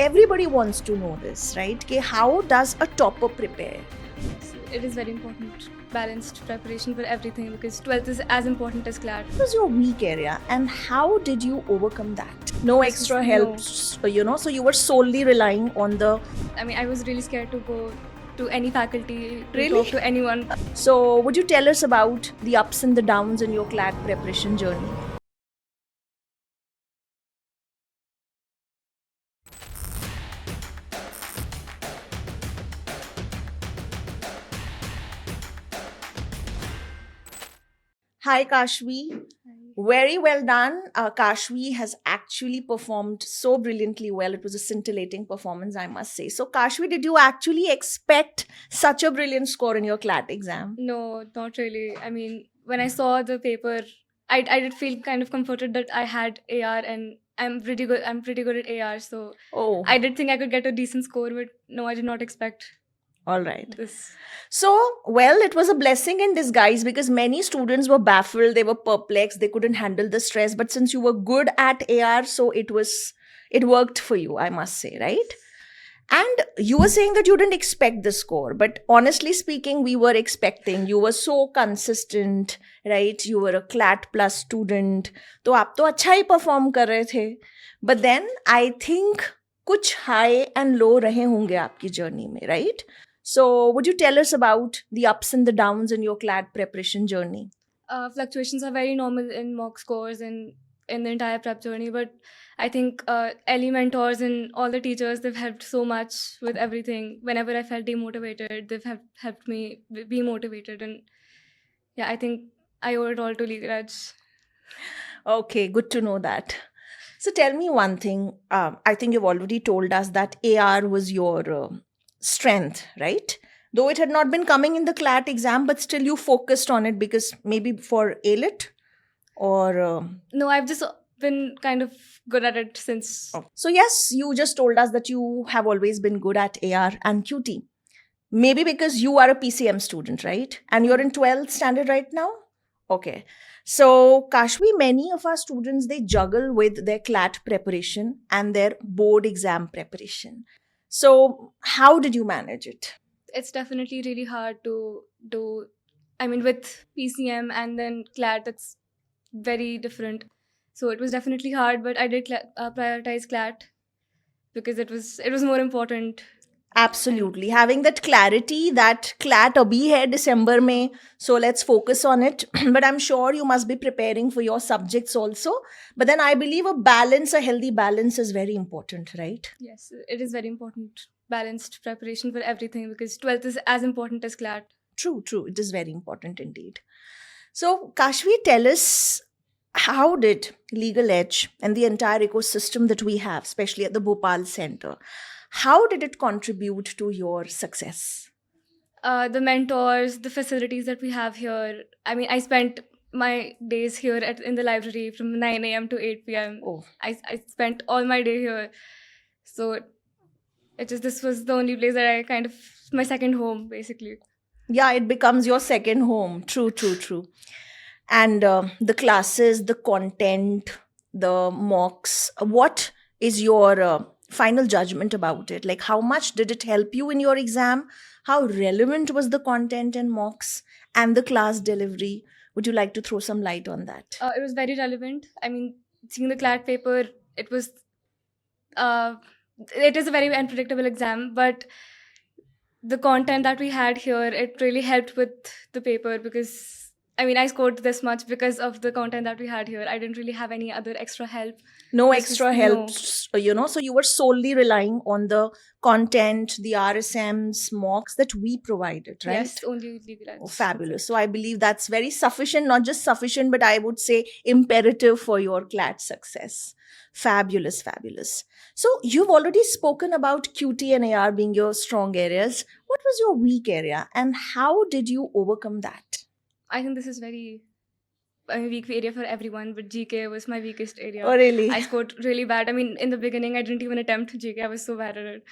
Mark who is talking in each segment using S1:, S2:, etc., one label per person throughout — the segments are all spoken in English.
S1: everybody wants to know this, right? Okay, how does a topper prepare?
S2: So it is very important, balanced preparation for everything because 12th is as important as CLAT.
S1: What was your weak area and how did you overcome that? No
S2: This was
S1: extra help, so you were solely relying on the.
S2: I was really scared to go to any faculty, to
S1: Really?
S2: talk to anyone.
S1: So, would you tell us about the ups and the downs in your CLAT preparation journey? Hi, Kashvi. Very well done. Kashvi has actually performed so brilliantly well. It was a scintillating performance, I must say. So, Kashvi, did you actually expect such a brilliant score in your CLAT exam?
S2: No, not really. I mean, when I saw the paper, I did feel kind of comforted that I had AR and I'm pretty good. I'm pretty good at AR, so
S1: Oh,
S2: I did think I could get a decent score, but no, I did not expect
S1: all right.
S2: this.
S1: So, well, it was a blessing in disguise because many students were baffled, they were perplexed, they couldn't handle the stress. But since you were good at AR, so it worked for you, I must say, right? And you were saying that you didn't expect the score, but honestly speaking, we were expecting. You were so consistent, right? You were a CLAT plus student. तो आप तो अच्छा ही perform कर रहे थे. But then I think कुछ high and low रहे होंगे आपकी journey में, right? So would you tell us about the ups and the downs in your CLAT preparation journey?
S2: Fluctuations are very normal in mock scores and in the entire prep journey, but I think Ellie mentors and all the teachers, they've helped so much with everything. Whenever I felt demotivated, they've helped me be motivated. And yeah, I think I owe it all to Legal Edge.
S1: Okay, good to know that. So tell me one thing. I think you've already told us that AR was your strength, right? Though it had not been coming in the CLAT exam, but still you focused on it because maybe for ALIT or.
S2: No, I've just been kind of good at it since.
S1: So, yes, you just told us that you have always been good at AR and QT. Maybe because you are a PCM student, right? And you're in 12th standard right now? Okay. So, Kashvi, many of our students, they juggle with their CLAT preparation and their board exam preparation. So, how did you manage it?
S2: It's definitely really hard to do. I mean, with PCM and then CLAT, that's very different. So it was definitely hard, but I did prioritize CLAT because it was more important.
S1: Absolutely. Having that clarity that CLAT abhi hai December mein, so let's focus on it. But I'm sure you must be preparing for your subjects also. But then I believe a healthy balance is very important, right?
S2: Yes, it is very important. Balanced preparation for everything because 12th is as important as CLAT.
S1: True, true. It is very important indeed. So, Kashvi, tell us, how did Legal Edge and the entire ecosystem that we have, especially at the Bhopal Center, how did it contribute to your success?
S2: The mentors, the facilities that we have here. I mean, I spent my days here in the library from 9 a.m. to 8 p.m.
S1: Oh,
S2: I spent all my day here. So this was the only place that I kind of, my second home basically.
S1: yeah, it becomes your second home. True, true, true. And the classes, the content, the mocks, what is your final judgment about it? Like, how much did it help you in your exam? How relevant was the content and mocks and the class delivery? Would you like to throw some light on that?
S2: It was very relevant. I mean, seeing the CLAT paper, uh, it is a very unpredictable exam, but the content that we had here, it really helped with the paper because I mean, I scored this much because of the content that we had here. I didn't really have any other extra help.
S1: No
S2: This
S1: extra
S2: was-
S1: help,
S2: no.
S1: so you were solely relying on the content, the RSMs, mocks that we provided, right?
S2: Yes, only Legal Edge.
S1: Oh, fabulous. So I believe that's very sufficient, not just sufficient, but I would say imperative for your CLAT success. Fabulous, fabulous. So you've already spoken about QT and AR being your strong areas. What was your weak area and how did you overcome that?
S2: I think this is very a weak area for everyone, but GK was my weakest area.
S1: Oh, really?
S2: I scored really bad. I mean, in the beginning, I didn't even attempt GK. I was so bad at it.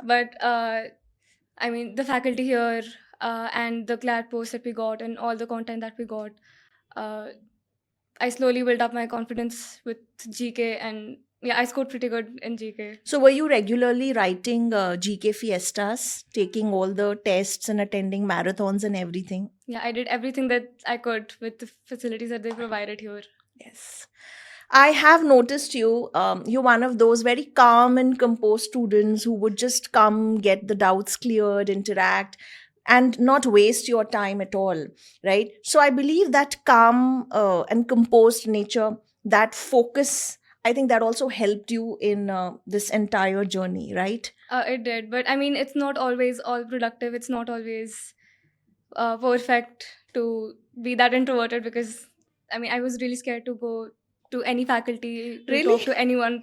S2: But I mean, the faculty here and the CLAT posts that we got and all the content that we got, I slowly built up my confidence with GK, and yeah, I scored pretty good in GK.
S1: So, were you regularly writing GK fiestas, taking all the tests and attending marathons and everything?
S2: Yeah, I did everything that I could with the facilities that they provided here.
S1: Yes. I have noticed you. You're one of those very calm and composed students who would just come, get the doubts cleared, interact, and not waste your time at all, right? So I believe that calm and composed nature, that focus, I think that also helped you in this entire journey, right?
S2: It did, but I mean, it's not always all productive. It's not always perfect to be that introverted because I mean, I was really scared to go to any faculty to
S1: Really?
S2: talk to anyone.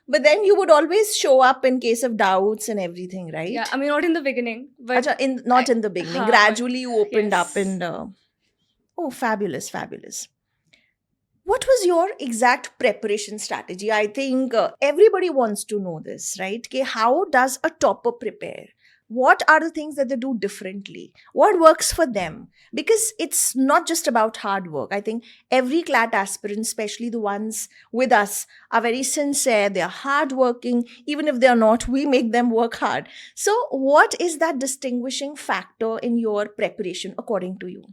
S1: But then you would always show up in case of doubts and everything, right?
S2: Yeah, I mean, not in the beginning, but
S1: Acha, not
S2: I-
S1: in the beginning.
S2: but
S1: Gradually, you opened up,
S2: yes.
S1: and oh, fabulous, fabulous. What was your exact preparation strategy? I think everybody wants to know this, right? Okay, how does a topper prepare? What are the things that they do differently? What works for them? Because it's not just about hard work. I think every CLAT aspirant, especially the ones with us, are very sincere. They are hardworking. Even if they are not, we make them work hard. So, what is that distinguishing factor in your preparation, according to you?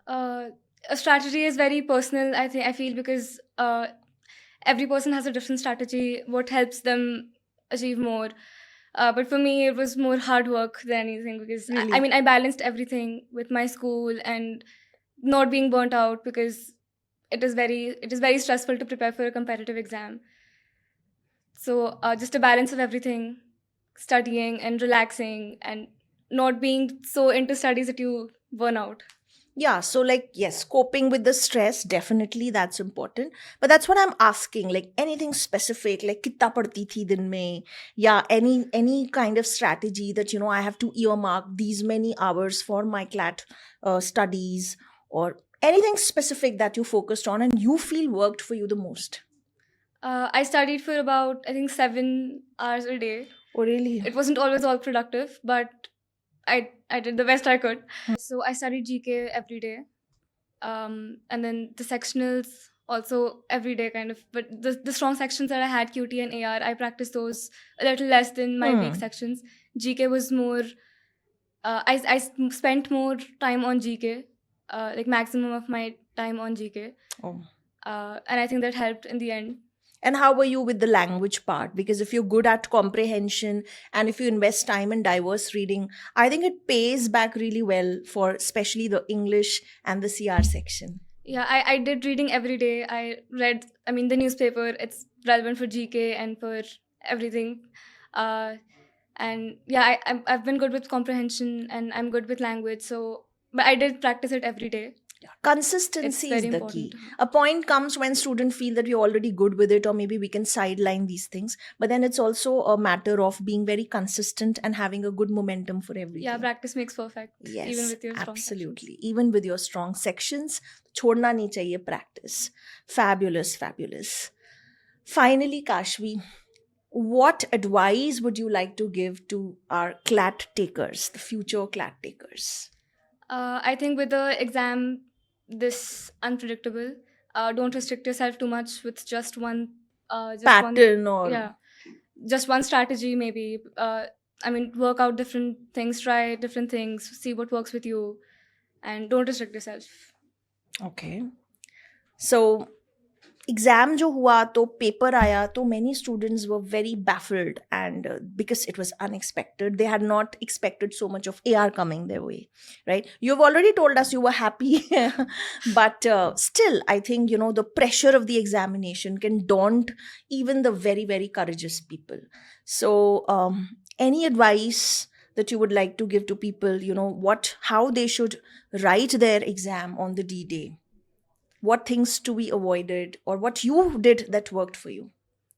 S2: A strategy is very personal. I feel because every person has a different strategy. What helps them achieve more? But for me, it was more hard work than anything because I
S1: Really?
S2: mean, I balanced everything with my school and not being burnt out because it is very stressful to prepare for a competitive exam. So just a balance of everything, studying and relaxing and not being so into studies that you burn out.
S1: Yeah, so like yes, coping with the stress, definitely that's important. But that's what I'm asking, like anything specific, like कितना पढ़ती थी दिन में, yeah, any kind of strategy that I have to earmark these many hours for my CLAT studies, or anything specific that you focused on and you feel worked for you the most.
S2: I studied for about I think 7 hours a day.
S1: Oh really?
S2: It wasn't always all productive, but I did the best I could. So I studied GK every day, and then the sectionals also every day kind of. But the strong sections that I had, QT and AR, I practiced those a little less than my weak
S1: Hmm.
S2: sections. GK was more. I spent more time on GK, like maximum of my time on GK,
S1: Oh.
S2: and I think that helped in the end.
S1: And how were you with the language part? Because if you're good at comprehension and if you invest time in diverse reading, I think it pays back really well for especially the English and the CR section.
S2: Yeah, I did reading every day. I read, I mean, the newspaper, it's relevant for GK and for everything. And yeah, I've been good with comprehension and I'm good with language. So, but I did practice it every day. It's
S1: Consistency is
S2: very
S1: the
S2: important.
S1: key. A point comes when students feel that we're already good with it, or maybe we can sideline these things. But then it's also a matter of being very consistent and having a good momentum for everything.
S2: Yeah, practice makes perfect.
S1: Yes,
S2: Even with your strong
S1: absolutely. Even with your strong sections, छोड़ना नहीं चाहिए practice. Fabulous, fabulous. Finally, Kashvi, what advice would you like to give to our CLAT takers, the future CLAT takers?
S2: I think with the exam this unpredictable, don't restrict yourself too much with just one
S1: Pattern or
S2: yeah, just one strategy maybe. I mean, work out different things, try different things, see what works with you, and don't restrict yourself.
S1: Okay. So exam जो हुआ तो paper आया तो many students were very baffled, and because it was unexpected, they had not expected so much of AR coming their way, right? You've already told us you were happy, but still I think the pressure of the examination can daunt even the very very courageous people. So any advice that you would like to give to people, how they should write their exam on the D-Day? What things to be avoided, or what you did that worked for you?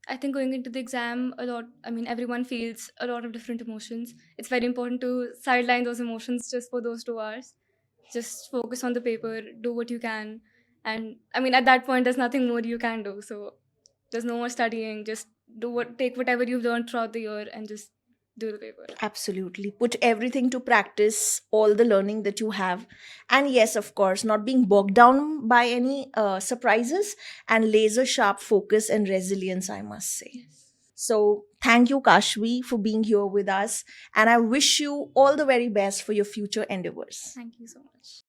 S2: I think going into the exam a lot, I mean, everyone feels a lot of different emotions. It's very important to sideline those emotions just for those 2 hours. Just focus on the paper, do what you can. And I mean, at that point, there's nothing more you can do. So there's no more studying. Just take whatever you've learned throughout the year and just do the paper.
S1: Absolutely. Put everything to practice, all the learning that you have. And yes, of course, not being bogged down by any surprises, and laser sharp focus and resilience, I must say. So, thank you, Kashvi, for being here with us. And I wish you all the very best for your future endeavors.
S2: Thank you so much.